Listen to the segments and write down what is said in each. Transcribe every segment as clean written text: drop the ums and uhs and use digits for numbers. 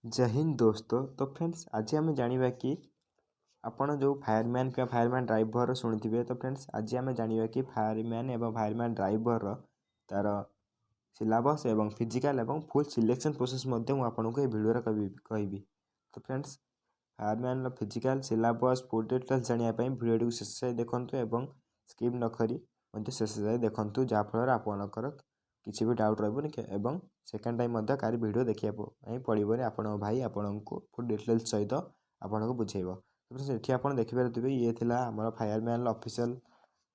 जय हिंद दोस्तों। तो फ्रेंड्स आज आम जाना कि आपण जो फायरमैन क्या फायरमैन ड्राइवर शुणुवे। तो फ्रेंड्स आज आम जाना कि फायरमैन एवं फायरमैन ड्राइवर तार सिलेबस एवं फिजिकल एवं फुल सिलेक्शन प्रोसेस आपको ये भिडियो कहबी। तो friends fireman physical syllabus full details जानापी भिडियो शेष देखूँ एवं स्किप नकरी शेष जाए देखूँ जहाँफल आपणकर किसी भी डाउट रही सेकेंड टाइम कार वीडियो देखा पड़ोनी आपण भाई आपण को फुल डिटेल्स सहित आपको बुझेब। तो आप देखिपे ये थी आम फायरमैन ऑफिशियल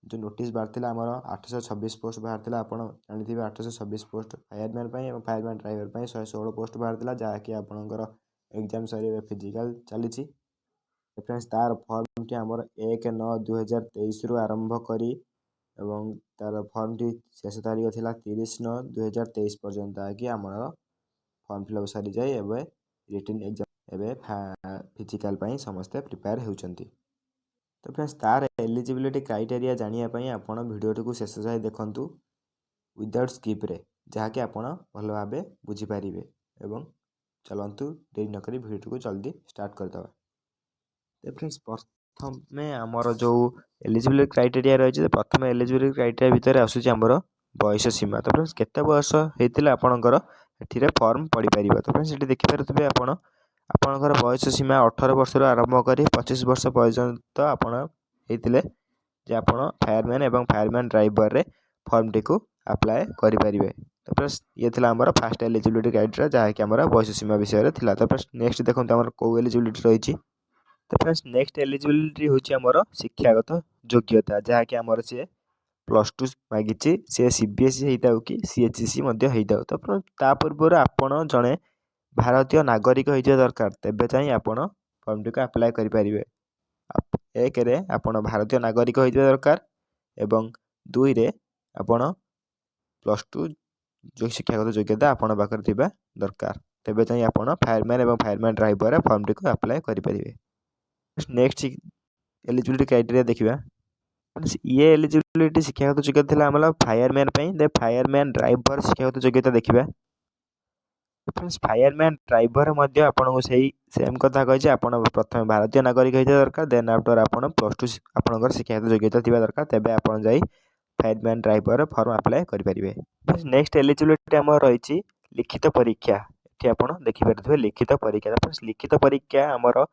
जो नोटिस बाहर आमर 826 पोस्ट बाहर आप जानी 826 post fireman fireman driver 116 post बाहर जहाँकि आपणकर एग्जाम सर फिजिकल चली। फ्रेंड्स तार फर्म टी आमर 1/9/2023 रु आरंभ करी एवं तार फर्म टी शेष तारीख थिला 30/9/2023 पर्यंत कि आम फर्म फिलअप सारी जाए एवं रिटन एग्जाम एवं फिजिकल समस्ते प्रिपेयर होउछंती। तो फ्रेंड्स तार एलिजिबिलिटी क्राइटेरिया जानापी आप भिडियो को शेष जाए देखूँ विदाउट स्किप रे जहाँकि आप भल भाव बुझीपारे एवं चलतु देरी नक भिडियो को जल्दी स्टार्ट करदे। तो फ्रेंड्स प्रथम आमर जो एलिजिबिलिटी क्राइटेरिया रही प्रथम एलिजिबिलिटी क्राइटेरिया भितर आसूँ आमर बयस सीमा। तो फ्रेंड्स केते बयस होता आपणकर ए फर्म पड़ पार। तो फ्रेंड्स ये देखिपे आपणकर बयस सीमा 18 वर्ष आरंभ कर 25 वर्ष पर्यंत आपण होते जे आप फायरमैन एवं फायरमैन ड्राइवर रे फर्म टी को अप्लाई करेंगे। तो फ्रेंड्स ये थी आमर फास्ट एलिजिबिलिटी क्राइटेरिया जहाँकि आम बयस सीमा विषय में था। तो फ्रेंड्स नेक्स्ट देखो आम कौ एलिजिबिलिटी रही। तो फ्रेंड्स नेक्स्ट एलिजिबिलिटी हूँ आमर शिक्षागत योग्यता जहाँकि आमर सी +2 मागिची सी सीबीएसई होता कि सीएचईसी होता। तो ता पूर्व आपण जड़े भारतीय नागरिक होता दरकार तेबे चाहिए आपण फर्म टी को अप्लाई करेंगे। एक रे आपण भारतीय नागरिक होता दरकार एवं दुई रे आपण +2 जो शिक्षागत योग्यता आपण पाखर थिबा दरकार तेबे चाहिए आपण फायरमैन एवं फायरमैन ड्राइवर फर्म टी को अप्लाई करेंगे। नेक्स्ट एलिजिबिलिटी क्राइटेरिया देखा ये एलिजिबिलिटी शिक्षागत योग्यता था आम फायरमैन फायरमैन ड्राइवर शिक्षागत योग्यता देखा। फ्रेंड्स फायरमैन ड्राइवर आपको सही सेम कथा कही आप प्रथम भारतीय नागरिक होता दरकार देन आफ्टर आप +2 आपंकर शिक्षागत योग्यता थी दरकार तेज आप फायरमैन ड्राइवर फर्म अप्लाई करेंगे। नेक्स्ट एलिजिबिलिटी आम रही लिखित परीक्षा ये आप देखिपे लिखित परीक्षा। लिखित परीक्षा आमर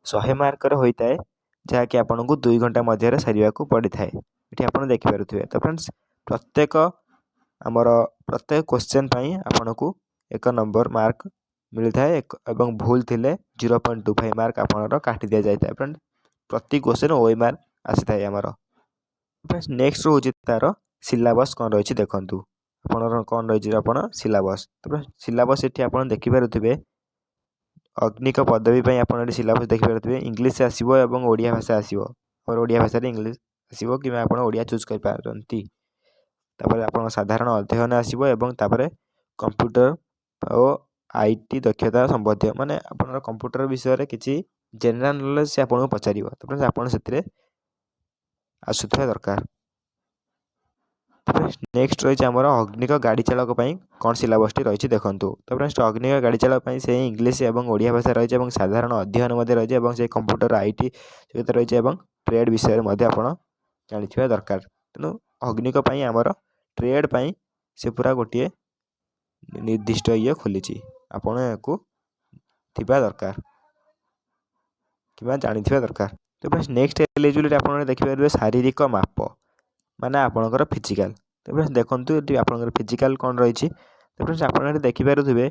100 मार्कर होता है जहाँकि आपन को 2 घंटा मध्य सारे पड़ी था ये आप देखिपे। तो फ्रेंड्स प्रत्येक आमर प्रत्येक क्वेश्चन आपन को 1 नंबर मार्क मिलता है एवं भूल थिले 0.25 मार्क आपन काटी दि जाए। फ्रेंड प्रति क्वेश्चन ओ मार्क आसी था आमर। फ्रेंड्स नेक्स्ट हूँ तार सिलेबस कौन रही देखूँ आप कौन रही सिलेबस। तो सिलेबस ये आप देखिपे अग्निक पदवी आप सिलेबस देखिपे इंग्लीश आसो और ओडिया भाषा आसो और ओडिया भाषा इंग्लीश आसो कि आप ओडिया चूज करपारती। आप साधारण अध्ययन आसो और कंप्यूटर और आईटी दक्षता संबंधी माने आप कंप्यूटर विषय किसी जनरल नॉलेज से आपको पचार। तो फ्रेंड्स आप आसुवा दरकार। नेक्स्ट रही आमर अग्निक गाड़ी चालक कौन सिलेबस टी रही देखूँ। तो फ्रेंड्स अग्निक गाड़ी चालक से इंग्लीश और ओडिया भाषा रही है साधारण अध्ययन रही है कंप्यूटर आईटी सहित रही है ट्रेड विषय में आप जानी दरकार। तेणु अग्निक आमर ट्रेड से पूरा गोटे निर्दिष्ट ये खोली आपड़ या थिबा दरकार कि जानी दरकार। तो फ्रेंड्स नेक्स्ट एलिजिबिलिटी आप देखिए शारीरिक माप माने आपणकर फिजिकल। तो फ्रेंड्स देखूँ ये आपंकर फिजिकल कौन रही। तो फ्रेंड्स आप देखिपे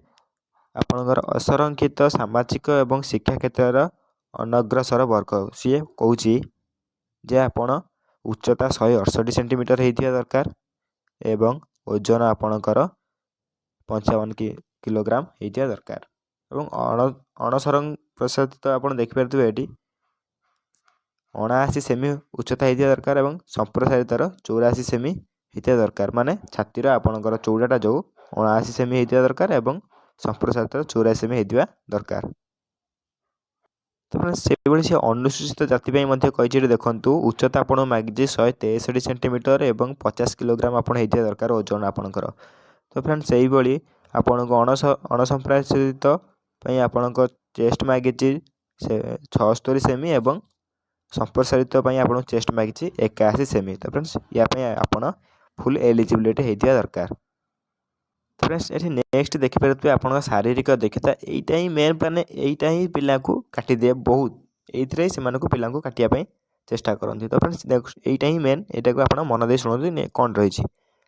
आपणकर असंरक्षित सामाजिक और शिक्षा क्षेत्र अनग्रसर वर्ग सी कौन जे आपण उच्चता 168 सेंटीमीटर होता दरकार एवं ओजन आपणकर 55 किलोग्राम होता दरकार और अणसंरक्षित आप देखिपे ये 79 सेमी उच्चता होता दरकार और संप्रसारित 84 सेमी होता दरकार माने छातीर आपणकर चौड़ाटा जो 79 सेमी होता दरकार और संप्रसारित 84 सेमी होता दरकार। तो फ्रेंड्स से अनुसूचित जाति कही देखूँ उच्चता आपको मागिजे 163 सेंटीमीटर और 50 किलोग्राम आप दरकार ओजन आपणकर। तो फ्रेंड्स से ही आपन को अणसंप्रसारित ଆପଣଙ୍କ ଚେଷ୍ଟ ମାଗିଛି 76 ସେମି ଏବଂ ସମ୍ପ୍ରସାରିତ ପାଇଁ ଆପଣଙ୍କୁ ଚେଷ୍ଟ ମାଗିଛି 81 ସେମି। ତ ଫ୍ରେଣ୍ଡସ୍ ୟା ପାଇଁ ଆପଣ ଫୁଲ୍ ଏଲିଜିବିଲିଟି ହେଇଥିବା ଦରକାର। ତ ଫ୍ରେଣ୍ଡସ୍ ଏଠି ନେକ୍ସଟ ଦେଖିପାରୁଥିବେ ଆପଣଙ୍କ ଶାରୀରିକ ଦକ୍ଷତା। ଏଇଟା ହିଁ ମେନ୍, ମାନେ ଏଇଟା ହିଁ ପିଲାଙ୍କୁ କାଟିଦିଏ ବହୁତ। ଏଇଥିରେ ସେମାନଙ୍କୁ ପିଲାଙ୍କୁ କାଟିବା ପାଇଁ ଚେଷ୍ଟା କରନ୍ତି। ତ ଫ୍ରେଣ୍ଡସ୍ ଏଇଟା ହିଁ ମେନ୍, ଏଇଟାକୁ ଆପଣ ମନ ଦେଇ ଶୁଣନ୍ତୁ କ'ଣ ରହିଛି।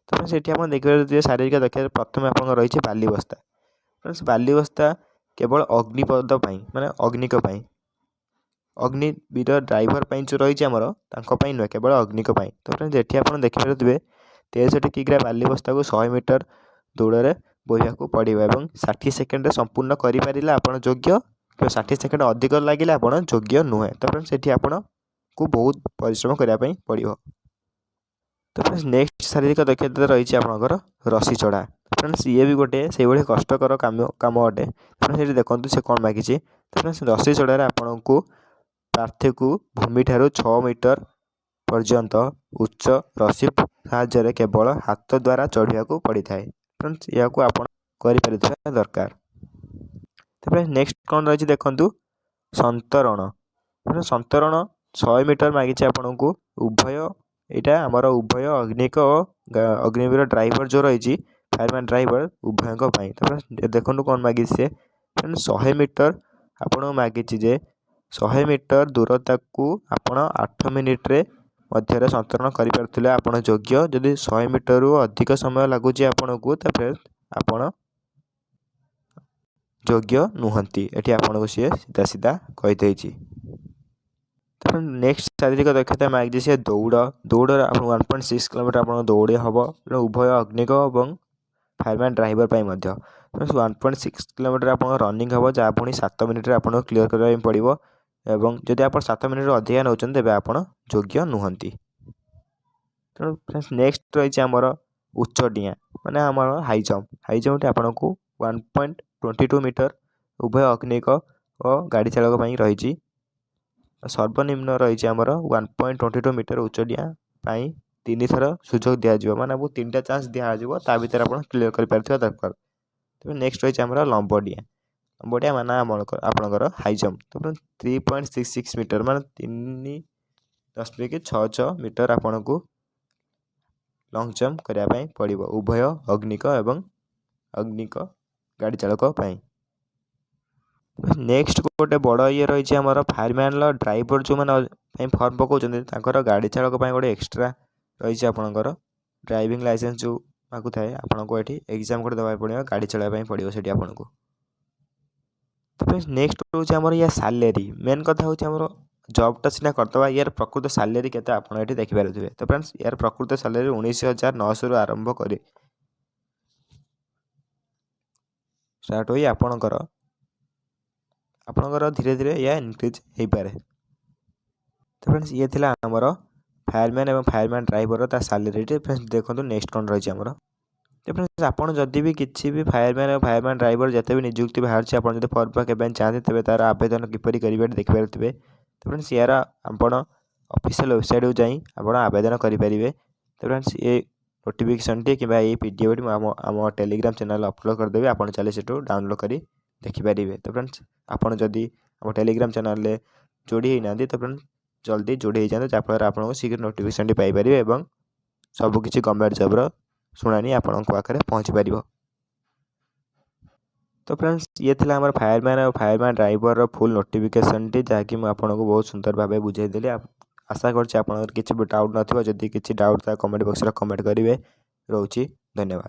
ତ ଫ୍ରେଣ୍ଡସ୍ ଏଠି ଆପଣ ଦେଖିପାରୁଥିବେ ଶାରୀରିକ ଦକ୍ଷତା ପ୍ରଥମେ ଆପଣଙ୍କର ରହିଛି ବାଲିବସ୍ତା। ଫ୍ରେଣ୍ଡସ୍ ବାଲିବସ୍ତା କେବଳ ଅଗ୍ନିପଦ ପାଇଁ, ମାନେ ଅଗ୍ନିକ ପାଇଁ, ଅଗ୍ନିବୀର ଡ୍ରାଇଭର ପାଇଁ ଯେଉଁ ରହିଛି ଆମର, ତାଙ୍କ ପାଇଁ ନୁହେଁ, କେବଳ ଅଗ୍ନିକ ପାଇଁ। ତ ଫ୍ରେଣ୍ଡସ୍ ଏଠି ଆପଣ ଦେଖିପାରୁଥିବେ 63 କିଗ୍ରା ବାଲିବସ୍ତାକୁ 100 ମିଟର ଦୌଡ଼ରେ ବୋହିବାକୁ ପଡ଼ିବ ଏବଂ 60 ସେକେଣ୍ଡରେ ସମ୍ପୂର୍ଣ୍ଣ କରିପାରିଲେ ଆପଣ ଯୋଗ୍ୟ, 60 ସେକେଣ୍ଡ ଅଧିକ ଲାଗିଲେ ଆପଣ ଯୋଗ୍ୟ ନୁହେଁ। ତ ଫ୍ରେଣ୍ଡସ୍ ଏଠି ଆପଣଙ୍କୁ ବହୁତ ପରିଶ୍ରମ କରିବା ପାଇଁ ପଡ଼ିବ। ତ ଫ୍ରେଣ୍ଡସ୍ ନେକ୍ସଟ ଶାରୀରିକ ଦକ୍ଷତା ରହିଛି ଆପଣଙ୍କର ରସି ଚଢ଼ା। ଫ୍ରେଣ୍ଡସ୍ ଇଏ ବି ଗୋଟେ ସେଇଭଳି କଷ୍ଟକର କାମ ଅଟେ। ଫ୍ରେଣ୍ଡସ୍ ଏଠି ଦେଖନ୍ତୁ ସେ କ'ଣ ମାଗିଛି। ତ ଫ୍ରେଣ୍ଡସ୍ ରସି ଚଢ଼ାରେ ଆପଣଙ୍କୁ ପ୍ରାର୍ଥୀକୁ ଭୂମିଠାରୁ 6 ମିଟର ପର୍ଯ୍ୟନ୍ତ ଉଚ୍ଚ ରସି ସାହାଯ୍ୟରେ କେବଳ ହାତ ଦ୍ୱାରା ଚଢ଼ିବାକୁ ପଡ଼ିଥାଏ। ଫ୍ରେଣ୍ଡସ୍ ଏହାକୁ ଆପଣ କରିପାରୁଥିବା ଦରକାର। ତାପରେ ନେକ୍ସଟ କ'ଣ ରହିଛି ଦେଖନ୍ତୁ, ସନ୍ତରଣ। ସନ୍ତରଣ 100 ମିଟର ମାଗିଛି ଆପଣଙ୍କୁ ଉଭୟ, ଏଇଟା ଆମର ଉଭୟ ଅଗ୍ନିକ ଓ ଅଗ୍ନିବୀର ଡ୍ରାଇଭର ଯେଉଁ ରହିଛି, ଫାୟାରମ୍ୟାନ୍ ଡ୍ରାଇଭର ଉଭୟଙ୍କ ପାଇଁ। ତାପରେ ଦେଖନ୍ତୁ କ'ଣ ମାଗିଛି ସେ। 100 ମିଟର ଆପଣଙ୍କୁ ମାଗିଛି ଯେ 100 ମିଟର ଦୂରତାକୁ ଆପଣ 8 ମିନିଟରେ ମଧ୍ୟରେ ସନ୍ତରଣ କରିପାରୁଥିଲେ ଆପଣ ଯୋଗ୍ୟ। ଯଦି 100 ମିଟରରୁ ଅଧିକ ସମୟ ଲାଗୁଛି ଆପଣଙ୍କୁ, ତାପରେ ଆପଣ ଯୋଗ୍ୟ ନୁହନ୍ତି। ଏଠି ଆପଣଙ୍କୁ ସିଏ ସିଧା କହିଦେଇଛି। ତାପରେ ନେକ୍ସଟ ଶାରୀରିକ ଦକ୍ଷତା ମାଗିଛି ସେ ଦୌଡ଼ରେ ଆପଣ 1.6 କିଲୋମିଟର ଆପଣ ଦୌଡ଼ି ହେବ, ଉଭୟ ଅଗ୍ନିକ ଏବଂ ଫାୟାରମ୍ୟାନ୍ ଡ୍ରାଇଭର ପାଇଁ ମଧ୍ୟ। 1.6 କିଲୋମିଟର ଆପଣଙ୍କ ରନିଂ ହେବ, ଯାହା ପୁଣି 7 ମିନିଟରେ ଆପଣଙ୍କୁ କ୍ଲିୟର କରିବା ପାଇଁ ପଡ଼ିବ ଏବଂ ଯଦି ଆପଣ 7 ମିନିଟରୁ ଅଧିକା ନେଉଛନ୍ତି ତେବେ ଆପଣ ଯୋଗ୍ୟ ନୁହନ୍ତି। ତେଣୁ ଫ୍ରେଣ୍ଡସ୍ ନେକ୍ସଟ ରହିଛି ଆମର ଉଚ୍ଚ ଡିଆଁ, ମାନେ ଆମର ହାଇ ଜମ୍ପ। ହାଇ ଜମ୍ପଟି ଆପଣଙ୍କୁ 1.22 ମିଟର ଉଭୟ ଅଗ୍ନିକ ଓ ଗାଡ଼ି ଚାଳକ ପାଇଁ ରହିଛି। ସର୍ବନିମ୍ନ ରହିଛି ଆମର 1.22 ମିଟର ଉଚ୍ଚ ଡିଆଁ ପାଇଁ 3 ଥର ସୁଯୋଗ ଦିଆଯିବ, ମାନେ ଆମକୁ 3ଟା ଚାନ୍ସ ଦିଆଯିବ, ତା ଭିତରେ ଆପଣ କ୍ଲିୟର କରିପାରୁଥିବା ଦରକାର। ତେବେ ନେକ୍ସଟ ରହିଛି ଆମର ଲମ୍ବ ଡିଆଁ। ଲମ୍ବ ଡିଆଁ ମାନେ ଆପଣଙ୍କର ହାଇ ଜମ୍ପ। ତାପରେ 3.66 ମିଟର, ମାନେ 3.66 ମିଟର ଆପଣଙ୍କୁ ଲଙ୍ଗ ଜମ୍ପ କରିବା ପାଇଁ ପଡ଼ିବ, ଉଭୟ ଅଗ୍ନିକ ଏବଂ ଅଗ୍ନିକ ଗାଡ଼ି ଚାଳକ ପାଇଁ। ନେକ୍ସଟ ଗୋଟେ ବଡ଼ ଇଏ ରହିଛି ଆମର ଫାୟାରମ୍ୟାନର ଡ୍ରାଇଭର ଯେଉଁମାନେ ପାଇଁ ଫର୍ମ ପକାଉଛନ୍ତି, ତାଙ୍କର ଗାଡ଼ି ଚାଳକ ପାଇଁ ଗୋଟେ ଏକ୍ସଟ୍ରା ରହିଛି ଆପଣଙ୍କର ଡ୍ରାଇଭିଂ ଲାଇସେନ୍ସ ଯେଉଁ ମାଗୁଥାଏ, ଆପଣଙ୍କୁ ଏଠି ଏକ୍ଜାମ୍ ଗୋଟେ ଦେବାକୁ ପଡ଼ିବ, ଗାଡ଼ି ଚଳାଇବା ପାଇଁ ପଡ଼ିବ ସେଠି ଆପଣଙ୍କୁ। ତାପରେ ନେକ୍ସଟ ହେଉଛି ଆମର ୟା ସାଲେରୀ। ମେନ୍ କଥା ହେଉଛି ଆମର ଜବ୍ଟା ସିନା କରିଦେବା, ୟାର ପ୍ରକୃତ ସାଲେରୀ କେତେ ଆପଣ ଏଠି ଦେଖିପାରୁଥିବେ। ତ ଫ୍ରେଣ୍ଡସ୍ ୟାର ପ୍ରକୃତ ସାଲେରୀ 19,900ରୁ ଆରମ୍ଭ କରି ଷ୍ଟାର୍ଟ ହୋଇ ଆପଣଙ୍କର ଧୀରେ ଧୀରେ ଏହା ଇନକ୍ରିଜ୍ ହେଇପାରେ। ତ ଫ୍ରେଣ୍ଡସ୍ ଇଏ ଥିଲା ଆମର ଫାୟାରମ୍ୟାନ୍ ଏବଂ ଫାୟାରମ୍ୟାନ୍ ଡ୍ରାଇଭର ତା ସାଲେରୀଟି। ଫ୍ରେଣ୍ଡସ୍ ଦେଖନ୍ତୁ ନେକ୍ସଟ କ'ଣ ରହିଛି ଆମର। ତ ଫ୍ରେଣ୍ଡସ୍ ଆପଣ ଯଦି ବି କିଛି ବି ଫାୟାରମ୍ୟାନ୍ ଏବଂ ଫାୟାରମ୍ୟାନ୍ ଡ୍ରାଇଭର ଯେତେ ବି ନିଯୁକ୍ତି ବାହାରୁଛି, ଆପଣ ଯଦି ଫର୍ମ ପକାଇବା ପାଇଁ ଚାହାନ୍ତି ତେବେ ତା'ର ଆବେଦନ କିପରି କରିବେ ଦେଖିପାରୁଥିବେ। ତ ଫ୍ରେଣ୍ଡସ୍ ୟାର ଆପଣ ଅଫିସିଆଲ୍ ୱେବସାଇଟ୍କୁ ଯାଇ ଆପଣ ଆବେଦନ କରିପାରିବେ। ତ ଫ୍ରେଣ୍ଡସ୍ ଏ ନୋଟିଫିକେସନ୍ଟି କିମ୍ବା ଏଇ ଭିଡ଼ିଓଟି ମୁଁ ଆମ ଟେଲିଗ୍ରାମ ଚ୍ୟାନେଲ୍ ଅପଲୋଡ଼ କରିଦେବି, ଆପଣ ଚାଲି ସେଠୁ ଡାଉନଲୋଡ଼ କରି ଦେଖିପାରିବେ। ତ ଫ୍ରେଣ୍ଡସ୍ ଆପଣ ଯଦି ଆମ ଟେଲିଗ୍ରାମ ଚ୍ୟାନେଲରେ ଯୋଡ଼ି ହେଇନାହାନ୍ତି, ତ ଫ୍ରେଣ୍ଡସ୍ ଜଲ୍ଦି ଯୋଡ଼ି ହେଇଯାଆନ୍ତୁ, ଯାହାଫଳରେ ଆପଣଙ୍କୁ ଶୀଘ୍ର ନୋଟିଫିକେସନ୍ଟି ପାଇପାରିବେ ଏବଂ ସବୁକିଛି ଗଭର୍ଣ୍ଣମେଣ୍ଟ ଜବ୍ର ଶୁଣାଣି ଆପଣଙ୍କ ପାଖରେ ପହଞ୍ଚିପାରିବ। ତ ଫ୍ରେଣ୍ଡସ୍ ଇଏ ଥିଲା ଆମର ଫାୟାରମ୍ୟାନ୍ ଆଉ ଫାୟାରମ୍ୟାନ୍ ଡ୍ରାଇଭରର ଫୁଲ୍ ନୋଟିଫିକେସନ୍ଟି, ଯାହାକି ମୁଁ ଆପଣଙ୍କୁ ବହୁତ ସୁନ୍ଦର ଭାବେ ବୁଝାଇଦେଲି। ଆଶା କରୁଛି ଆପଣଙ୍କର କିଛି ବି ଡାଉଟ୍ ନଥିବ। ଯଦି କିଛି ଡାଉଟ୍ ଥାଏ କମେଣ୍ଟ ବକ୍ସରେ କମେଣ୍ଟ କରିବେ। ରହୁଛି, ଧନ୍ୟବାଦ।